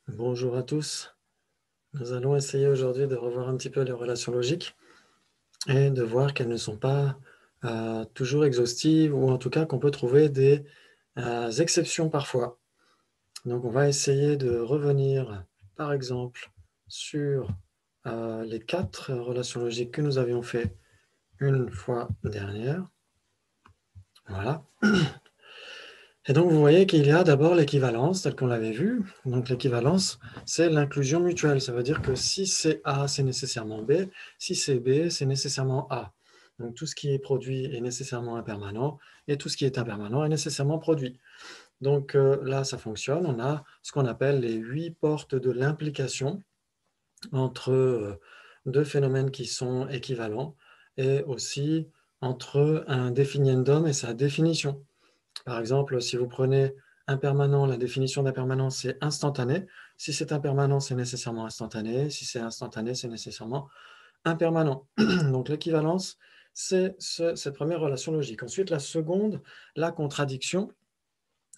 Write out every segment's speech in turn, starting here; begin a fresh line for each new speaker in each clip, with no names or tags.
Bonjour à tous. Nous allons essayer aujourd'hui de revoir un petit peu les relations logiques et de voir qu'elles ne sont pas toujours exhaustives ou en tout cas qu'on peut trouver des exceptions parfois. Donc on va essayer de revenir par exemple sur les 4 relations logiques que nous avions fait une fois dernière. Voilà. Et donc, vous voyez qu'il y a d'abord l'équivalence, telle qu'on l'avait vu. Donc, l'équivalence, c'est l'inclusion mutuelle. Ça veut dire que si c'est A, c'est nécessairement B. Si c'est B, c'est nécessairement A. Donc, tout ce qui est produit est nécessairement impermanent et tout ce qui est impermanent est nécessairement produit. Donc, là, ça fonctionne. On a ce qu'on appelle les 8 portes de l'implication entre deux phénomènes qui sont équivalents et aussi entre un définiendum et sa définition. Par exemple, si vous prenez impermanent, la définition d'impermanent, c'est instantané. Si c'est impermanent, c'est nécessairement instantané. Si c'est instantané, c'est nécessairement impermanent. Donc l'équivalence, c'est cette première relation logique. Ensuite, la seconde, la contradiction.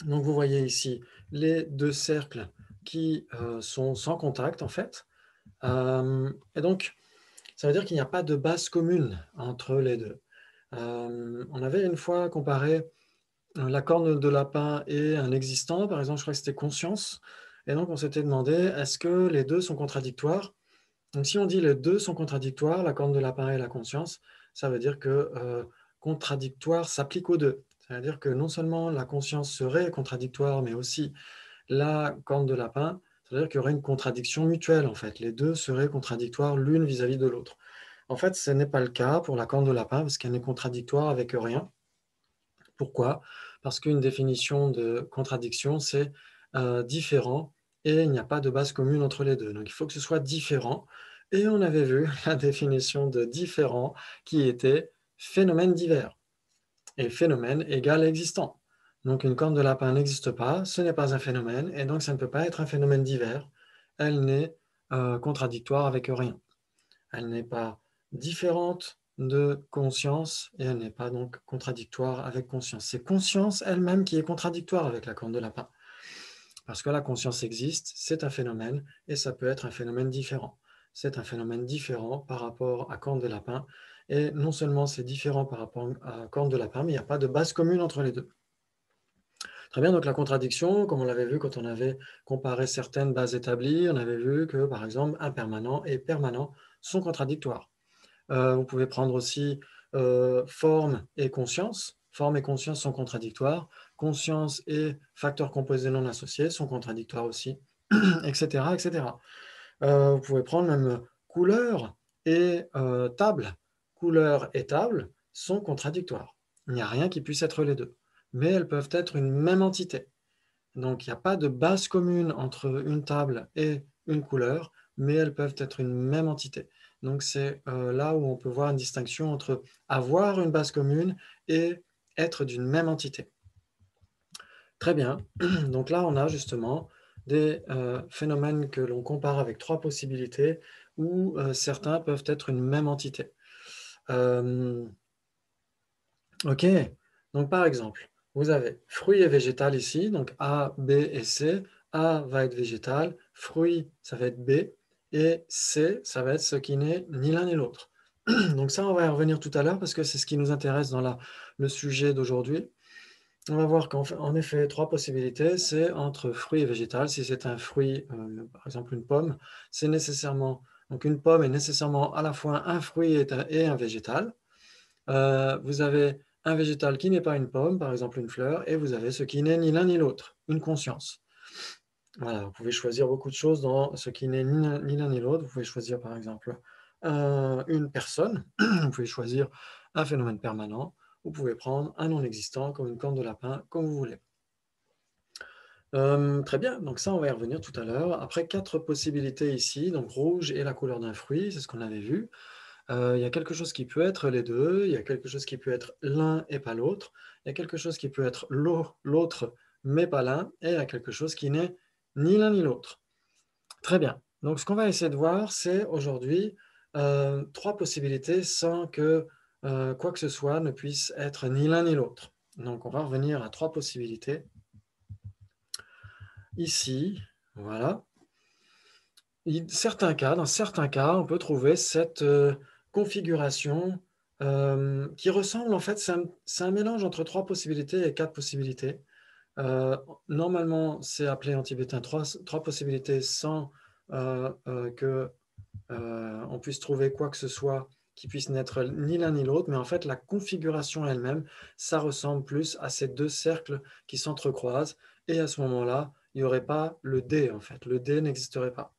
Donc vous voyez ici les deux cercles qui sont sans contact, en fait. Et donc, ça veut dire qu'il n'y a pas de base commune entre les deux. On avait une fois comparé la corne de lapin et un existant, par exemple, je crois que c'était conscience. Et donc, on s'était demandé, est-ce que les deux sont contradictoires? Donc, si on dit les deux sont contradictoires, la corne de lapin et la conscience, ça veut dire que contradictoire s'applique aux deux. C'est-à-dire que non seulement la conscience serait contradictoire, mais aussi la corne de lapin, c'est-à-dire qu'il y aurait une contradiction mutuelle, en fait. Les deux seraient contradictoires l'une vis-à-vis de l'autre. En fait, ce n'est pas le cas pour la corne de lapin, parce qu'elle n'est contradictoire avec rien. Pourquoi? Parce qu'une définition de contradiction, c'est différent et il n'y a pas de base commune entre les deux. Donc il faut que ce soit différent. Et on avait vu la définition de différent qui était phénomène divers. Et phénomène égale existant. Donc une corne de lapin n'existe pas, ce n'est pas un phénomène, et donc ça ne peut pas être un phénomène divers. Elle n'est contradictoire avec rien. Elle n'est pas différente de conscience et elle n'est pas donc contradictoire avec conscience. C'est conscience elle-même qui est contradictoire avec la corne de lapin. Parce que la conscience existe, c'est un phénomène et ça peut être un phénomène différent. C'est un phénomène différent par rapport à corne de lapin et non seulement c'est différent par rapport à corne de lapin, mais il n'y a pas de base commune entre les deux. Très bien, donc la contradiction, comme on l'avait vu quand on avait comparé certaines bases établies, on avait vu que par exemple impermanent et permanent sont contradictoires. Vous pouvez prendre aussi forme et conscience. Forme et conscience sont contradictoires. Conscience et facteurs composés non associés sont contradictoires aussi, etc. etc. Vous pouvez prendre même couleur et table. Couleur et table sont contradictoires. Il n'y a rien qui puisse être les deux. Mais elles peuvent être une même entité. Donc, il n'y a pas de base commune entre une table et une couleur, mais elles peuvent être une même entité. Donc, c'est là où on peut voir une distinction entre avoir une base commune et être d'une même entité. Très bien. Donc là, on a justement des phénomènes que l'on compare avec 3 possibilités où certains peuvent être une même entité. OK. Donc, par exemple, vous avez fruit et végétal ici, donc A, B et C. A va être végétal, fruit, ça va être B, et C, ça va être ce qui n'est ni l'un ni l'autre. Donc ça, on va y revenir tout à l'heure parce que c'est ce qui nous intéresse dans le sujet d'aujourd'hui. On va voir qu'en effet, 3 possibilités, c'est entre fruit et végétal. Si c'est un fruit, par exemple une pomme, c'est nécessairement, donc une pomme est nécessairement à la fois un fruit et un végétal. Vous avez un végétal qui n'est pas une pomme, par exemple une fleur, et vous avez ce qui n'est ni l'un ni l'autre, une conscience. Voilà, vous pouvez choisir beaucoup de choses dans ce qui n'est ni l'un ni l'autre. Vous pouvez choisir par exemple une personne, vous pouvez choisir un phénomène permanent, vous pouvez prendre un non existant comme une corne de lapin, comme vous voulez. Très bien, donc ça on va y revenir tout à l'heure. Après 4 possibilités ici, donc rouge et la couleur d'un fruit, c'est ce qu'on avait vu. Il y a quelque chose qui peut être les deux, il y a quelque chose qui peut être l'un et pas l'autre, il y a quelque chose qui peut être l'autre mais pas l'un, et il y a quelque chose qui n'est ni l'un ni l'autre. Très bien. Donc ce qu'on va essayer de voir, c'est aujourd'hui 3 possibilités sans que quoi que ce soit ne puisse être ni l'un ni l'autre. Donc on va revenir à 3 possibilités. Ici, voilà. Dans certains cas, on peut trouver cette configuration qui ressemble, en fait, c'est un mélange entre trois possibilités et quatre possibilités. Euh, Normalement, c'est appelé en tibétain trois possibilités sans que on puisse trouver quoi que ce soit qui puisse n'être ni l'un ni l'autre, mais en fait, la configuration elle-même, ça ressemble plus à ces deux cercles qui s'entrecroisent, et à ce moment-là, il n'y aurait pas le D, en fait. Le D n'existerait pas.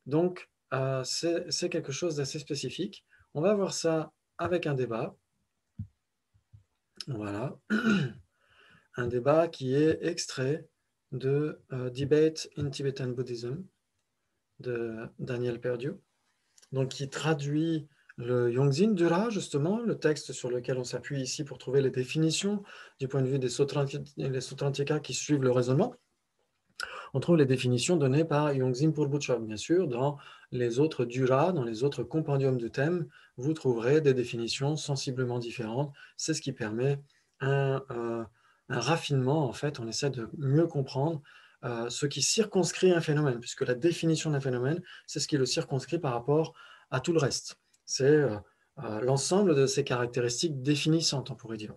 Donc, c'est quelque chose d'assez spécifique. On va voir ça avec un débat. Voilà. Un débat qui est extrait de Debate in Tibetan Buddhism de Daniel Perdue, donc qui traduit le Yongzin Dura, justement, le texte sur lequel on s'appuie ici pour trouver les définitions du point de vue des Sutrantika qui suivent le raisonnement. On trouve les définitions données par Yongzin Purbuchok, bien sûr. Dans les autres Dura, dans les autres compendiums de thèmes, vous trouverez des définitions sensiblement différentes. C'est ce qui permet un raffinement, en fait. On essaie de mieux comprendre ce qui circonscrit un phénomène, puisque la définition d'un phénomène, c'est ce qui le circonscrit par rapport à tout le reste. C'est l'ensemble de ces caractéristiques définissantes, on pourrait dire.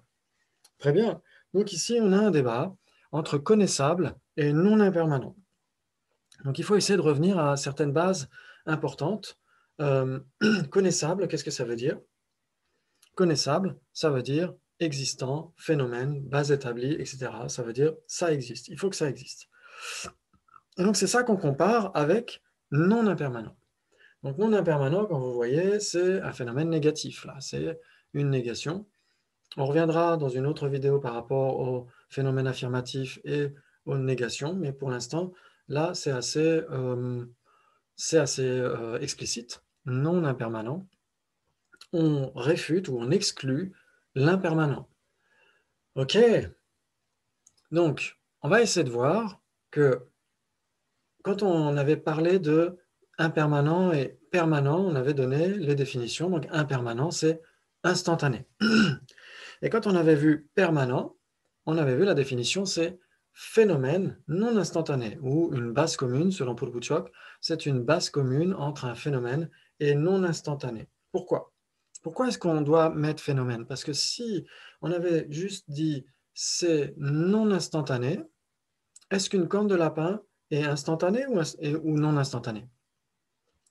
Très bien. Donc ici, on a un débat entre connaissable et non impermanent. Donc il faut essayer de revenir à certaines bases importantes. Euh, Connaissable, qu'est-ce que ça veut dire? Connaissable, ça veut dire existant, phénomène, base établie, etc. Ça veut dire ça existe, il faut que ça existe. Et donc c'est ça qu'on compare avec non impermanent. Donc non impermanent, comme vous voyez, c'est un phénomène négatif. Là, c'est une négation. On reviendra dans une autre vidéo par rapport au phénomène affirmatif et aux négations, mais pour l'instant, là, c'est assez explicite, non impermanent. On réfute ou on exclut l'impermanent. OK, donc on va essayer de voir que quand on avait parlé de impermanent et permanent, on avait donné les définitions. Donc impermanent, c'est instantané. Et quand on avait vu permanent, on avait vu la définition, c'est phénomène non instantané, ou une base commune, selon Paul Butchok, c'est une base commune entre un phénomène et non instantané. Pourquoi? Pourquoi est-ce qu'on doit mettre phénomène? Parce que si on avait juste dit c'est non instantané, est-ce qu'une corne de lapin est instantanée ou non instantanée?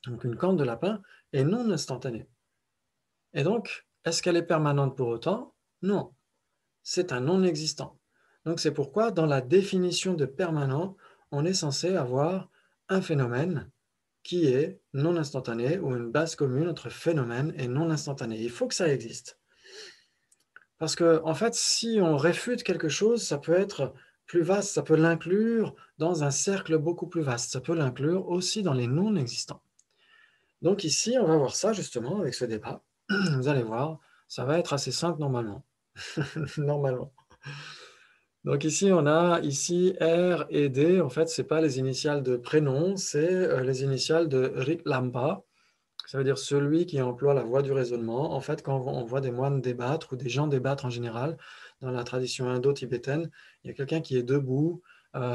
Donc une corne de lapin est non instantanée. Et donc, est-ce qu'elle est permanente pour autant? Non. C'est un non-existant. Donc c'est pourquoi dans la définition de permanent, on est censé avoir un phénomène qui est non instantané ou une base commune entre phénomène et non instantané. Il faut que ça existe. Parce que, en fait, si on réfute quelque chose, ça peut être plus vaste, ça peut l'inclure dans un cercle beaucoup plus vaste, ça peut l'inclure aussi dans les non-existants. Donc ici, on va voir ça justement avec ce débat. Vous allez voir, ça va être assez simple normalement. Normalement. Donc ici, on a ici R et D. En fait, ce n'est pas les initiales de prénom, c'est les initiales de Rik Lampa. Ça veut dire celui qui emploie la voie du raisonnement. En fait, quand on voit des moines débattre ou des gens débattre en général, dans la tradition indo-tibétaine, il y a quelqu'un qui est debout,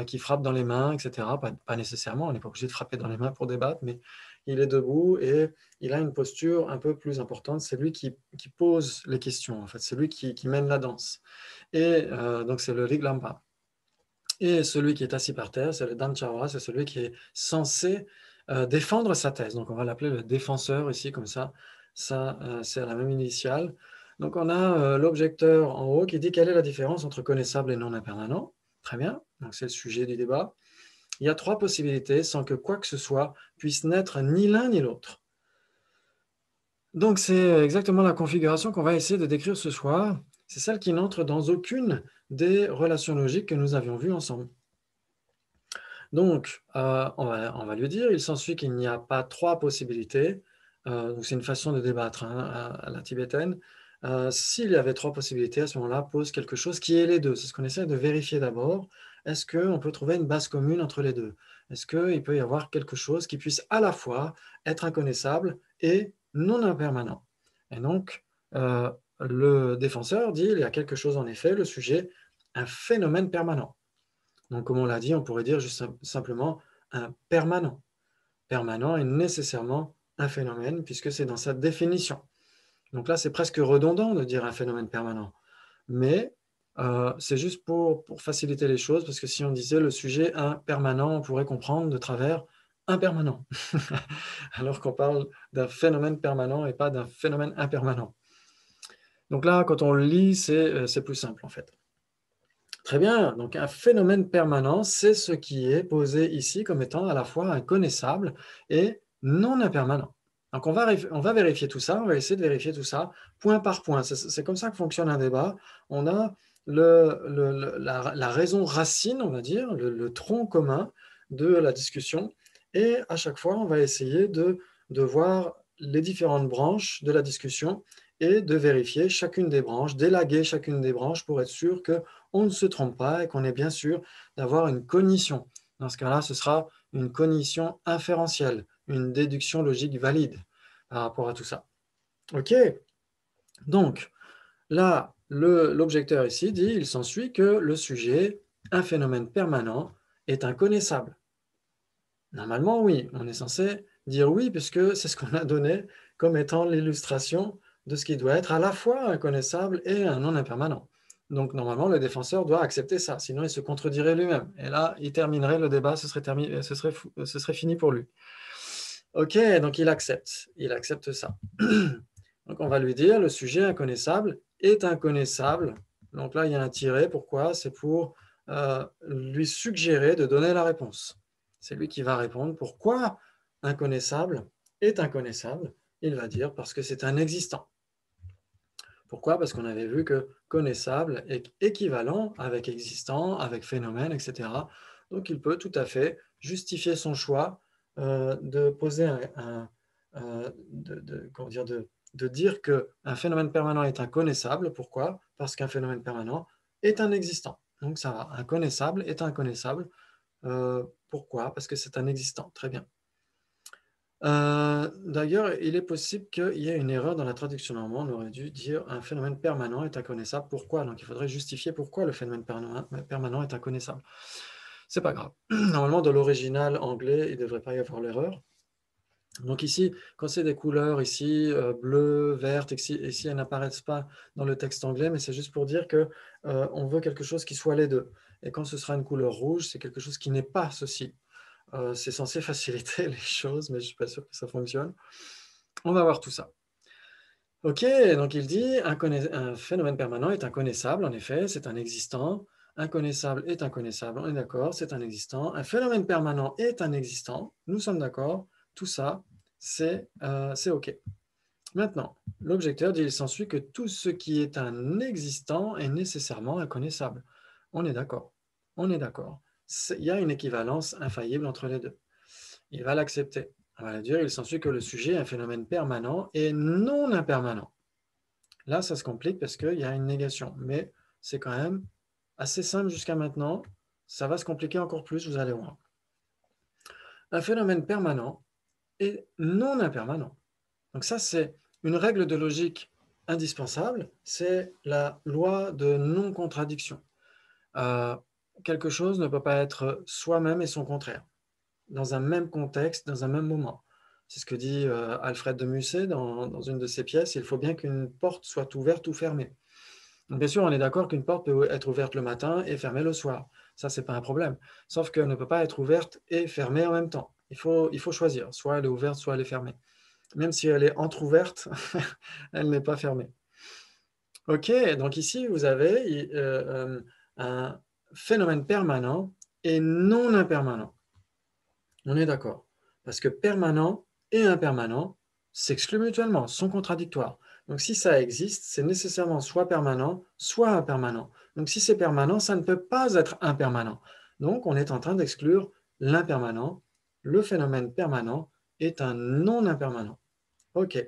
qui frappe dans les mains, etc. Pas nécessairement, on n'est pas obligé de frapper dans les mains pour débattre, mais il est debout et il a une posture un peu plus importante. C'est lui qui pose les questions, en fait. C'est lui qui mène la danse. Et donc, c'est le Riglampa. Et celui qui est assis par terre, c'est le Damchara, c'est celui qui est censé défendre sa thèse. Donc, on va l'appeler le défenseur ici, comme ça c'est à la même initiale. Donc, on a l'objecteur en haut qui dit quelle est la différence entre connaissable et non impermanent. Très bien, donc c'est le sujet du débat. Il y a trois possibilités sans que quoi que ce soit puisse n'être ni l'un ni l'autre. Donc, c'est exactement la configuration qu'on va essayer de décrire ce soir. C'est celle qui n'entre dans aucune des relations logiques que nous avions vues ensemble. Donc, on va lui dire, il s'ensuit qu'il n'y a pas trois possibilités. Donc c'est une façon de débattre hein, à la tibétaine. S'il y avait trois possibilités, à ce moment-là, pose quelque chose qui est les deux. C'est ce qu'on essaie de vérifier d'abord. Est-ce qu'on peut trouver une base commune entre les deux? Est-ce qu'il peut y avoir quelque chose qui puisse à la fois être inconnaissable et non impermanent? Et donc, le défenseur dit, il y a quelque chose en effet, le sujet, un phénomène permanent. Donc, comme on l'a dit, on pourrait dire juste simplement un permanent. permanent est nécessairement un phénomène, puisque c'est dans sa définition. Donc là, c'est presque redondant de dire un phénomène permanent. Mais c'est juste pour faciliter les choses, parce que si on disait le sujet impermanent, on pourrait comprendre de travers impermanent, alors qu'on parle d'un phénomène permanent et pas d'un phénomène impermanent. Donc là, quand on le lit, c'est plus simple en fait. Très bien, donc un phénomène permanent, c'est ce qui est posé ici comme étant à la fois inconnaissable et non impermanent. Donc on va vérifier tout ça, on va essayer de vérifier tout ça point par point. C'est comme ça que fonctionne un débat. On a la raison racine, on va dire, le tronc commun de la discussion, et à chaque fois, on va essayer de voir les différentes branches de la discussion et de vérifier chacune des branches, d'élaguer chacune des branches pour être sûr qu'on ne se trompe pas et qu'on est bien sûr d'avoir une cognition. Dans ce cas-là, ce sera une cognition inférentielle, une déduction logique valide par rapport à tout ça. OK? Donc, là, l'objecteur ici dit, il s'ensuit que le sujet, un phénomène permanent, est inconnaissable. Normalement, oui, on est censé dire oui, puisque c'est ce qu'on a donné comme étant l'illustration de ce qui doit être à la fois inconnaissable et un non impermanent. Donc, normalement, le défenseur doit accepter ça, sinon il se contredirait lui-même. Et là, il terminerait le débat, ce serait fini pour lui. OK, donc il accepte ça. Donc, on va lui dire, le sujet inconnaissable est inconnaissable. Donc là, il y a un tiret. Pourquoi? C'est pour lui suggérer de donner la réponse. C'est lui qui va répondre. Pourquoi inconnaissable est inconnaissable? Il va dire parce que c'est un existant. Pourquoi? Parce qu'on avait vu que connaissable est équivalent avec existant, avec phénomène, etc. Donc il peut tout à fait justifier son choix de poser de dire qu'un phénomène permanent est inconnaissable. Pourquoi? Parce qu'un phénomène permanent est un existant. Donc ça va. Inconnaissable est inconnaissable. Pourquoi? Parce que c'est un existant. Très bien. D'ailleurs, il est possible qu'il y ait une erreur dans la traduction normande. On aurait dû dire un phénomène permanent est inconnaissable. Pourquoi? Donc il faudrait justifier pourquoi le phénomène permanent est inconnaissable. C'est pas grave. Normalement, dans l'original anglais, il ne devrait pas y avoir l'erreur. Donc ici, quand c'est des couleurs, ici, bleu, verte, ici, elles n'apparaissent pas dans le texte anglais, mais c'est juste pour dire que on veut quelque chose qui soit les deux. Et quand ce sera une couleur rouge, c'est quelque chose qui n'est pas ceci. C'est censé faciliter les choses, mais je ne suis pas sûr que ça fonctionne. On va voir tout ça. OK, donc il dit un phénomène permanent est inconnaissable, en effet, c'est un existant. Inconnaissable est inconnaissable, on est d'accord, c'est un existant. Un phénomène permanent est un existant, nous sommes d'accord. Tout ça, c'est OK. Maintenant, l'objecteur dit il s'ensuit que tout ce qui est un existant est nécessairement inconnaissable. On est d'accord. On est d'accord. Il y a une équivalence infaillible entre les deux. Il va l'accepter. On va dire il s'ensuit que le sujet est un phénomène permanent et non impermanent. Là, ça se complique parce qu'il y a une négation. Mais c'est quand même assez simple jusqu'à maintenant. Ça va se compliquer encore plus, vous allez voir. Un phénomène permanent est non impermanent. Donc ça, c'est une règle de logique indispensable. C'est la loi de non-contradiction. Quelque chose ne peut pas être soi-même et son contraire, dans un même contexte, dans un même moment. C'est ce que dit Alfred de Musset dans une de ses pièces. Il faut bien qu'une porte soit ouverte ou fermée. Donc, bien sûr, on est d'accord qu'une porte peut être ouverte le matin et fermée le soir. Ça, ce n'est pas un problème. Sauf qu'elle ne peut pas être ouverte et fermée en même temps. Il faut choisir. Soit elle est ouverte, soit elle est fermée. Même si elle est entrouverte, elle n'est pas fermée. OK, donc ici, vous avez un phénomène permanent et non impermanent. On est d'accord. Parce que permanent et impermanent s'excluent mutuellement, sont contradictoires. Donc si ça existe, c'est nécessairement soit permanent, soit impermanent. Donc si c'est permanent, ça ne peut pas être impermanent. Donc on est en train d'exclure l'impermanent. Le phénomène permanent est un non-impermanent. OK.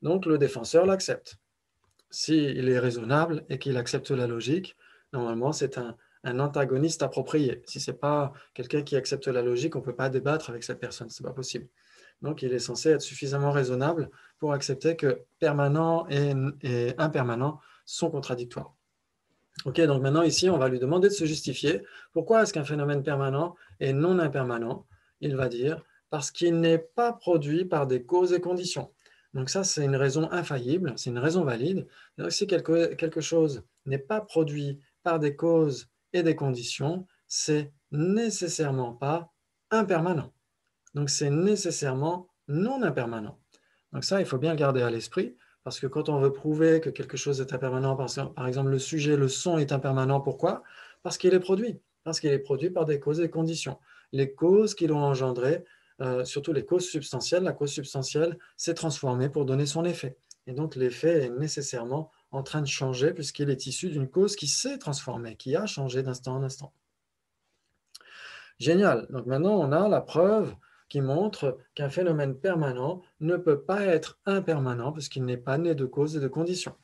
Donc le défenseur l'accepte. S'il est raisonnable et qu'il accepte la logique, normalement c'est un antagoniste approprié. Si ce n'est pas quelqu'un qui accepte la logique, on ne peut pas débattre avec cette personne, ce n'est pas possible. Donc il est censé être suffisamment raisonnable pour accepter que permanent et impermanent sont contradictoires. Ok, donc maintenant ici, on va lui demander de se justifier. Pourquoi est-ce qu'un phénomène permanent est non impermanent? Il va dire parce qu'il n'est pas produit par des causes et conditions. Donc ça, c'est une raison infaillible, c'est une raison valide. Donc, si quelque chose n'est pas produit par des causes et des conditions, c'est nécessairement pas impermanent. Donc c'est nécessairement non impermanent. Donc ça, il faut bien le garder à l'esprit, parce que quand on veut prouver que quelque chose est impermanent, par exemple le sujet, le son est impermanent, pourquoi? Parce qu'il est produit. Parce qu'il est produit par des causes et conditions. Les causes qui l'ont engendré, surtout les causes substantielles, la cause substantielle s'est transformée pour donner son effet. Et donc l'effet est nécessairement en train de changer puisqu'il est issu d'une cause qui s'est transformée, qui a changé d'instant en instant. Génial. Donc maintenant, on a la preuve qui montre qu'un phénomène permanent ne peut pas être impermanent puisqu'il n'est pas né de causes et de conditions.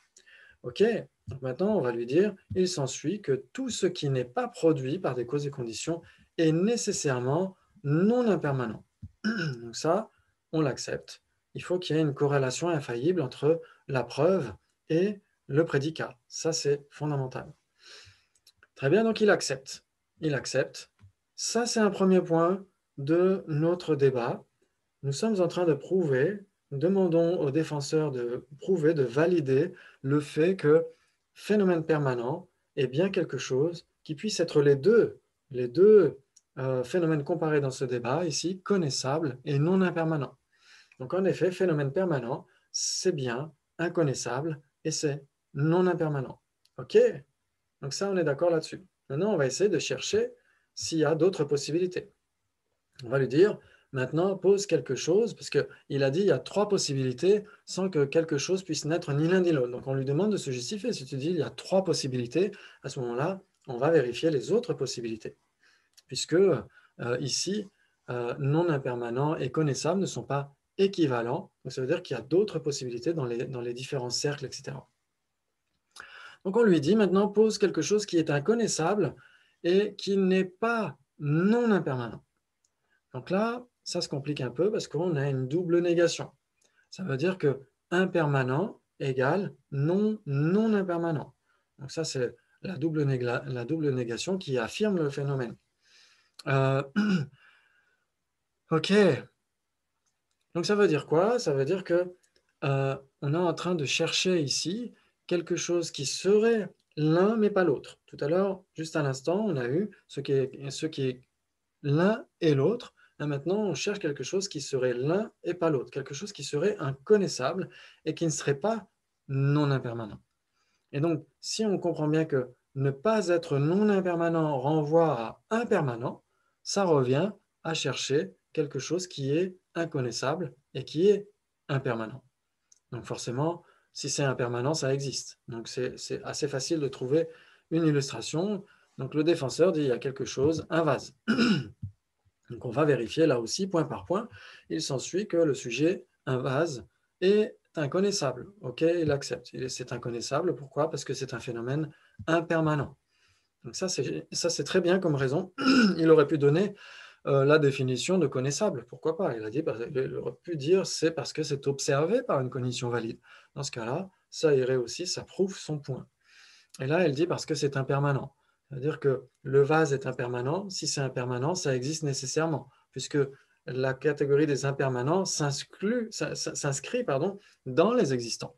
OK. Donc maintenant, on va lui dire, il s'ensuit que tout ce qui n'est pas produit par des causes et conditions est nécessairement non impermanent. Donc ça, on l'accepte. Il faut qu'il y ait une corrélation infaillible entre la preuve et le prédicat. Ça, c'est fondamental. Très bien, donc il accepte. Il accepte. Ça, c'est un premier point de notre débat. Nous sommes en train de prouver, nous demandons aux défenseurs de prouver, de valider le fait que phénomène permanent est bien quelque chose qui puisse être les deux phénomènes comparés dans ce débat, ici, connaissables et non impermanents. Donc en effet, phénomène permanent, c'est bien inconnaissable et c'est non impermanent. OK? Donc ça, on est d'accord là-dessus. Maintenant, on va essayer de chercher s'il y a d'autres possibilités. On va lui dire, maintenant, pose quelque chose, parce qu'il a dit il y a trois possibilités sans que quelque chose puisse naître ni l'un ni l'autre. Donc on lui demande de se justifier. Si tu dis il y a trois possibilités, à ce moment-là, on va vérifier les autres possibilités. Puisque ici, non impermanent et connaissable ne sont pas équivalents. Donc ça veut dire qu'il y a d'autres possibilités dans les différents cercles, etc. Donc on lui dit maintenant pose quelque chose qui est inconnaissable et qui n'est pas non impermanent. Donc là, ça se complique un peu parce qu'on a une double négation. Ça veut dire que impermanent égale non impermanent. Donc ça, c'est la double négation qui affirme le phénomène. OK. Donc ça veut dire quoi? Ça veut dire que on est en train de chercher ici quelque chose qui serait l'un mais pas l'autre. Tout à l'heure, juste à l'instant, on a eu ce qui est l'un et l'autre. Et maintenant, on cherche quelque chose qui serait l'un et pas l'autre, quelque chose qui serait inconnaissable et qui ne serait pas non impermanent. Et donc, si on comprend bien que ne pas être non impermanent renvoie à impermanent, ça revient à chercher quelque chose qui est inconnaissable et qui est impermanent. Donc forcément, si c'est impermanent, ça existe. Donc c'est assez facile de trouver une illustration. Donc le défenseur dit il y a quelque chose, un vase. Donc on va vérifier là aussi, point par point. Il s'ensuit que le sujet, un vase, est inconnaissable. OK, il accepte. C'est inconnaissable. Pourquoi? Parce que c'est un phénomène impermanent. Donc ça, c'est très bien comme raison. Il aurait pu donner la définition de connaissable. Pourquoi pas? Il aurait pu dire c'est parce que c'est observé par une cognition valide. Dans ce cas-là, ça irait aussi, ça prouve son point. Et là, elle dit parce que c'est impermanent. C'est-à-dire que le vase est impermanent. Si c'est impermanent, ça existe nécessairement, puisque la catégorie des impermanents s'inscrit dans les existants.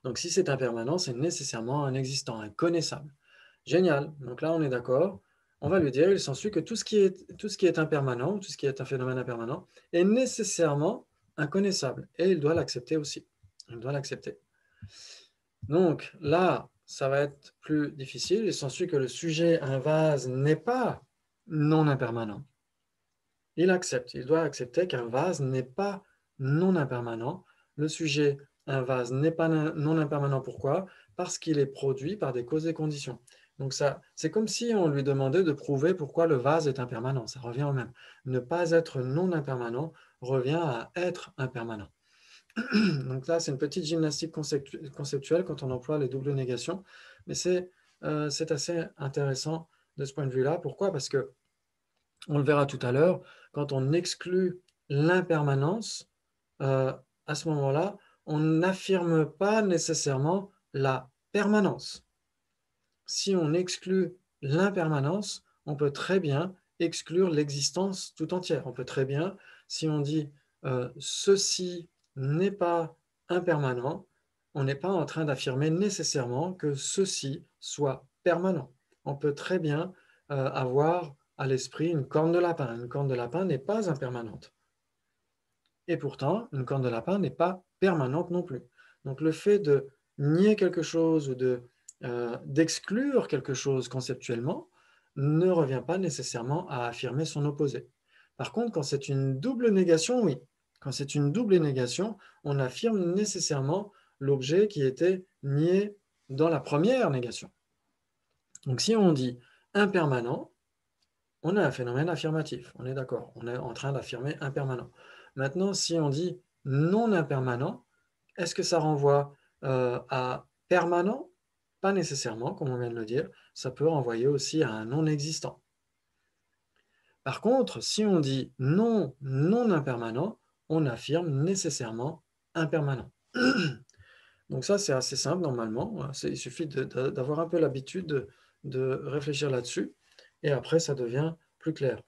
Donc si c'est impermanent, c'est nécessairement un existant, un connaissable. Génial. Donc là, on est d'accord. On va lui dire, il s'ensuit que tout ce qui est impermanent, tout ce qui est un phénomène impermanent, est nécessairement inconnaissable. Et il doit l'accepter aussi. Il doit l'accepter. Donc là, ça va être plus difficile. Il s'ensuit que le sujet, un vase, n'est pas non impermanent. Il accepte. Il doit accepter qu'un vase n'est pas non impermanent. Le sujet, un vase, n'est pas non impermanent. Pourquoi? Parce qu'il est produit par des causes et conditions. Donc ça, c'est comme si on lui demandait de prouver pourquoi le vase est impermanent. Ça revient au même. Ne pas être non impermanent revient à être impermanent. Donc là, c'est une petite gymnastique conceptuelle quand on emploie les doubles négations, mais c'est assez intéressant de ce point de vue-là. Pourquoi? Parce que, on le verra tout à l'heure, quand on exclut l'impermanence, à ce moment-là, on n'affirme pas nécessairement la permanence. Si on exclut l'impermanence, on peut très bien exclure l'existence tout entière. On peut très bien, si on dit ceci n'est pas impermanent, on n'est pas en train d'affirmer nécessairement que ceci soit permanent. On peut très bien avoir à l'esprit une corne de lapin. Une corne de lapin n'est pas impermanente. Et pourtant, une corne de lapin n'est pas permanente non plus. Donc le fait de nier quelque chose ou d'exclure quelque chose conceptuellement ne revient pas nécessairement à affirmer son opposé. Par contre, quand c'est une double négation, oui. Quand c'est une double négation, on affirme nécessairement l'objet qui était nié dans la première négation. Donc si on dit impermanent, on a un phénomène affirmatif, on est d'accord, on est en train d'affirmer impermanent. Maintenant, si on dit non impermanent, est-ce que ça renvoie à permanent? Pas nécessairement, comme on vient de le dire, ça peut renvoyer aussi à un non existant. Par contre, si on dit non impermanent, on affirme nécessairement impermanent. Donc ça, c'est assez simple normalement. Il suffit d'avoir un peu l'habitude de réfléchir là-dessus, et après, ça devient plus clair.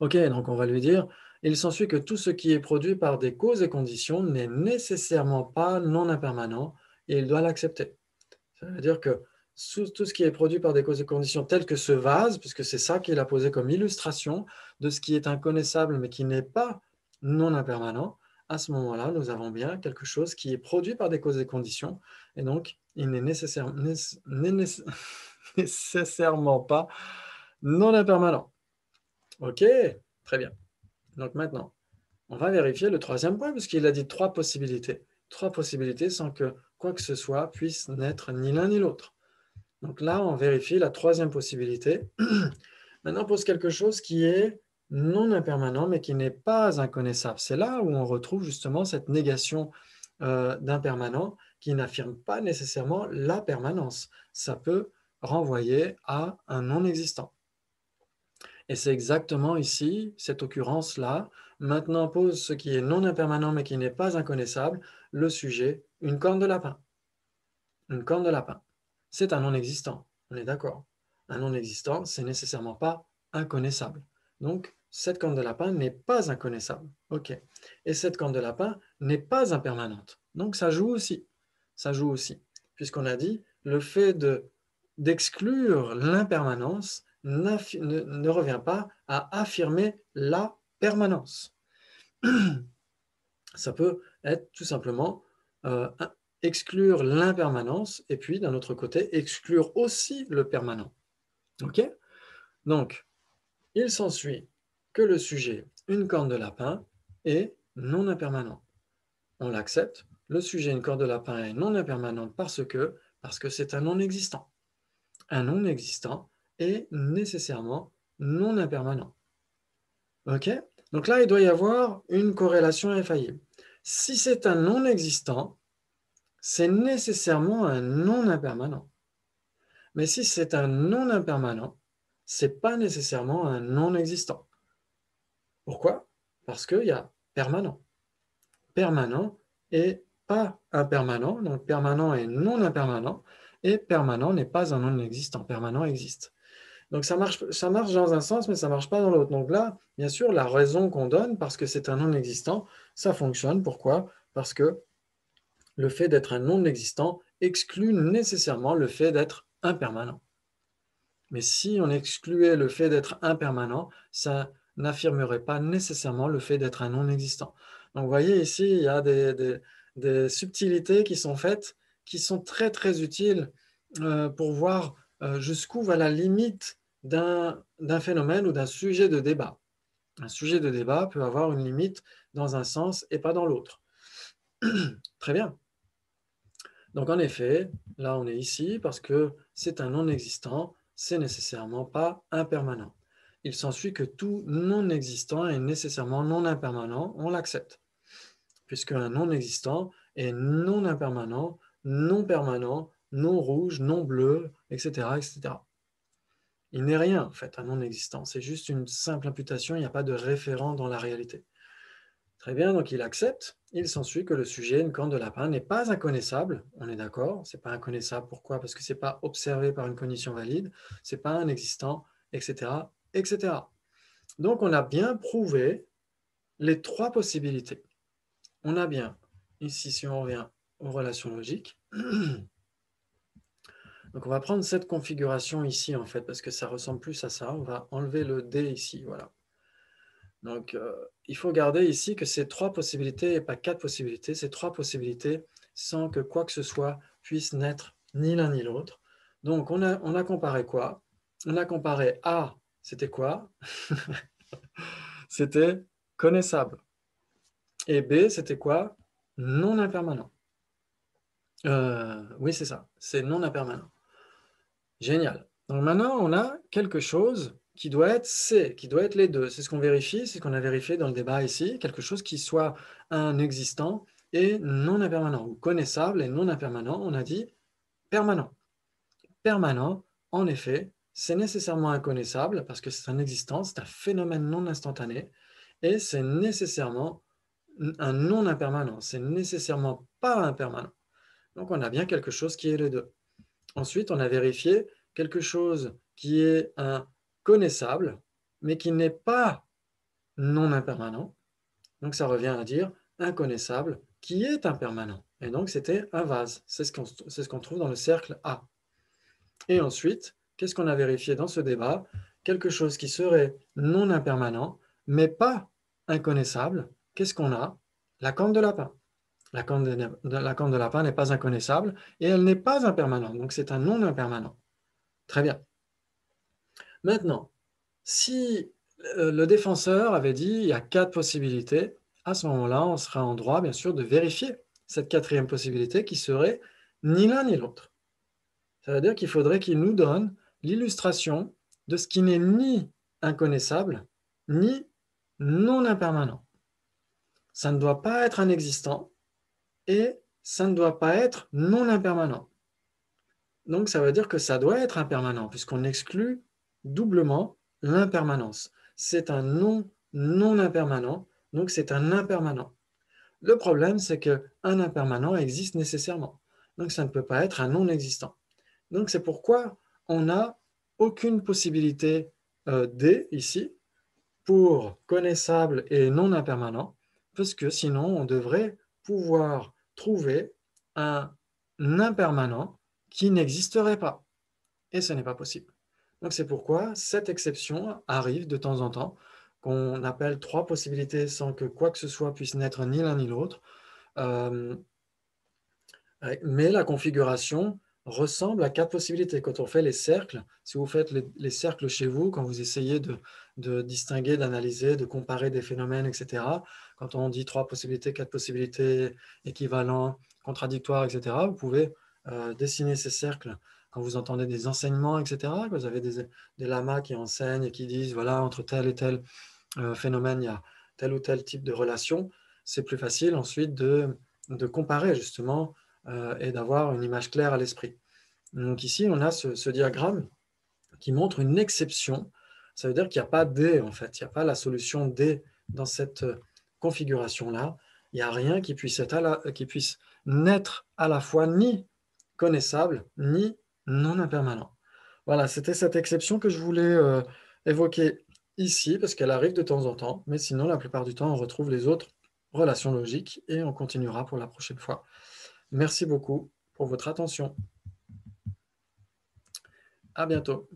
Ok, donc on va lui dire, il s'ensuit que tout ce qui est produit par des causes et conditions n'est nécessairement pas non impermanent, et il doit l'accepter. Ça veut dire que tout ce qui est produit par des causes et conditions telles que ce vase, puisque c'est ça qu'il a posé comme illustration de ce qui est inconnaissable mais qui n'est pas non impermanent, à ce moment-là, nous avons bien quelque chose qui est produit par des causes et conditions, et donc il n'est nécessairement pas non impermanent. Ok, très bien. Donc maintenant, on va vérifier le troisième point, puisqu'il a dit trois possibilités. Trois possibilités sans que quoi que ce soit puisse n'être ni l'un ni l'autre. Donc là, on vérifie la troisième possibilité. Maintenant, on pose quelque chose qui est non impermanent, mais qui n'est pas inconnaissable. C'est là où on retrouve justement cette négation d'impermanent qui n'affirme pas nécessairement la permanence. Ça peut renvoyer à un non existant. Et c'est exactement ici, cette occurrence-là. Maintenant, pose ce qui est non impermanent, mais qui n'est pas inconnaissable, le sujet, une corne de lapin. Une corne de lapin. C'est un non-existant, on est d'accord. Un non-existant, c'est nécessairement pas inconnaissable. Donc, cette corne de lapin n'est pas inconnaissable. OK. Et cette corne de lapin n'est pas impermanente. Donc, ça joue aussi. Ça joue aussi. Puisqu'on a dit, le fait d'exclure l'impermanence ne revient pas à affirmer la permanence. Ça peut être tout simplement exclure l'impermanence et puis d'un autre côté exclure aussi le permanent. Ok? Donc, il s'ensuit que le sujet, une corne de lapin, est non impermanent. On l'accepte. Le sujet, une corne de lapin, est non impermanente parce que c'est un non existant. Un non existant est nécessairement non impermanent. Ok? Donc là, il doit y avoir une corrélation infaillible. Si c'est un non existant, c'est nécessairement un non impermanent. Mais si c'est un non impermanent, ce n'est pas nécessairement un non existant. Pourquoi? Parce qu'il y a permanent. Permanent et pas impermanent. Donc permanent est non impermanent. Et permanent n'est pas un non existant. Permanent existe. Donc ça marche dans un sens, mais ça ne marche pas dans l'autre. Donc là, bien sûr, la raison qu'on donne, parce que c'est un non existant, ça fonctionne. Pourquoi? Parce que le fait d'être un non existant exclut nécessairement le fait d'être impermanent. Mais si on excluait le fait d'être impermanent, ça n'affirmerait pas nécessairement le fait d'être un non existant. Donc vous voyez ici, il y a des subtilités qui sont faites, qui sont très très utiles pour voir jusqu'où va la limite d'un phénomène ou d'un sujet de débat. Un sujet de débat peut avoir une limite dans un sens et pas dans l'autre. Très bien. Donc en effet, là on est ici parce que c'est un non existant, c'est nécessairement pas impermanent. Il s'ensuit que tout non existant est nécessairement non impermanent, on l'accepte, puisque un non existant est non impermanent, non permanent, non rouge, non bleu, etc., etc. Il n'est rien en fait, un non existant, c'est juste une simple imputation, il n'y a pas de référent dans la réalité. Très bien, donc il accepte. Il s'ensuit que le sujet, une corne de lapin, n'est pas inconnaissable. On est d'accord, c'est pas inconnaissable. Pourquoi? Parce que c'est pas observé par une cognition valide, c'est pas un existant, etc., etc. Donc, on a bien prouvé les trois possibilités. On a bien, ici, si on revient aux relations logiques, donc on va prendre cette configuration ici, en fait, parce que ça ressemble plus à ça. On va enlever le D ici, voilà. Donc, il faut garder ici que c'est trois possibilités et pas quatre possibilités. C'est trois possibilités sans que quoi que ce soit puisse naître ni l'un ni l'autre. Donc, on a comparé quoi? On a comparé A, c'était quoi? C'était connaissable. Et B, c'était quoi? Non impermanent. Oui, c'est ça. C'est non impermanent. Génial. Donc maintenant, on a quelque chose qui doit être C, qui doit être les deux. C'est ce qu'on vérifie, c'est ce qu'on a vérifié dans le débat ici. Quelque chose qui soit un existant et non impermanent, ou connaissable et non impermanent. On a dit permanent. Permanent, en effet, c'est nécessairement inconnaissable parce que c'est un existant, c'est un phénomène non instantané et c'est nécessairement un non impermanent. C'est nécessairement pas impermanent. Donc on a bien quelque chose qui est les deux. Ensuite, on a vérifié quelque chose qui est un connaissable, mais qui n'est pas non impermanent. Donc ça revient à dire inconnaissable qui est impermanent. Et donc c'était un vase. C'est ce qu'on trouve dans le cercle A. Et ensuite, qu'est-ce qu'on a vérifié dans ce débat? Quelque chose qui serait non impermanent, mais pas inconnaissable. Qu'est-ce qu'on a? La corne de lapin. La corne de lapin n'est pas inconnaissable et elle n'est pas impermanente. Donc c'est un non impermanent. Très bien. Maintenant, si le défenseur avait dit il y a quatre possibilités, à ce moment-là, on sera en droit, bien sûr, de vérifier cette quatrième possibilité qui serait ni l'un ni l'autre. Ça veut dire qu'il faudrait qu'il nous donne l'illustration de ce qui n'est ni inconnaissable, ni non impermanent. Ça ne doit pas être un existant et ça ne doit pas être non impermanent. Donc ça veut dire que ça doit être impermanent, puisqu'on exclut doublement l'impermanence. C'est un non impermanent, donc c'est un impermanent. Le problème, c'est qu'un impermanent existe nécessairement. Donc ça ne peut pas être un non existant. Donc c'est pourquoi on n'a aucune possibilité D ici pour connaissable et non impermanent, parce que sinon on devrait pouvoir trouver un impermanent qui n'existerait pas. Et ce n'est pas possible. Donc c'est pourquoi cette exception arrive de temps en temps, qu'on appelle trois possibilités sans que quoi que ce soit puisse naître ni l'un ni l'autre. Euh, mais la configuration ressemble à quatre possibilités. Quand on fait les cercles, si vous faites les cercles chez vous, quand vous essayez de distinguer, d'analyser, de comparer des phénomènes, etc., quand on dit trois possibilités, quatre possibilités, équivalents, contradictoires, etc., vous pouvez dessiner ces cercles quand vous entendez des enseignements, etc., quand vous avez des lamas qui enseignent et qui disent, voilà, entre tel et tel phénomène, il y a tel ou tel type de relation, c'est plus facile ensuite de comparer justement et d'avoir une image claire à l'esprit. Donc ici, on a ce diagramme qui montre une exception. Ça veut dire qu'il n'y a pas D, en fait. Il n'y a pas la solution D dans cette configuration-là. Il n'y a rien qui puisse naître à la fois ni connaissable, ni non impermanent. Voilà, c'était cette exception que je voulais évoquer ici, parce qu'elle arrive de temps en temps, mais sinon, la plupart du temps, on retrouve les autres relations logiques et on continuera pour la prochaine fois. Merci beaucoup pour votre attention. À bientôt.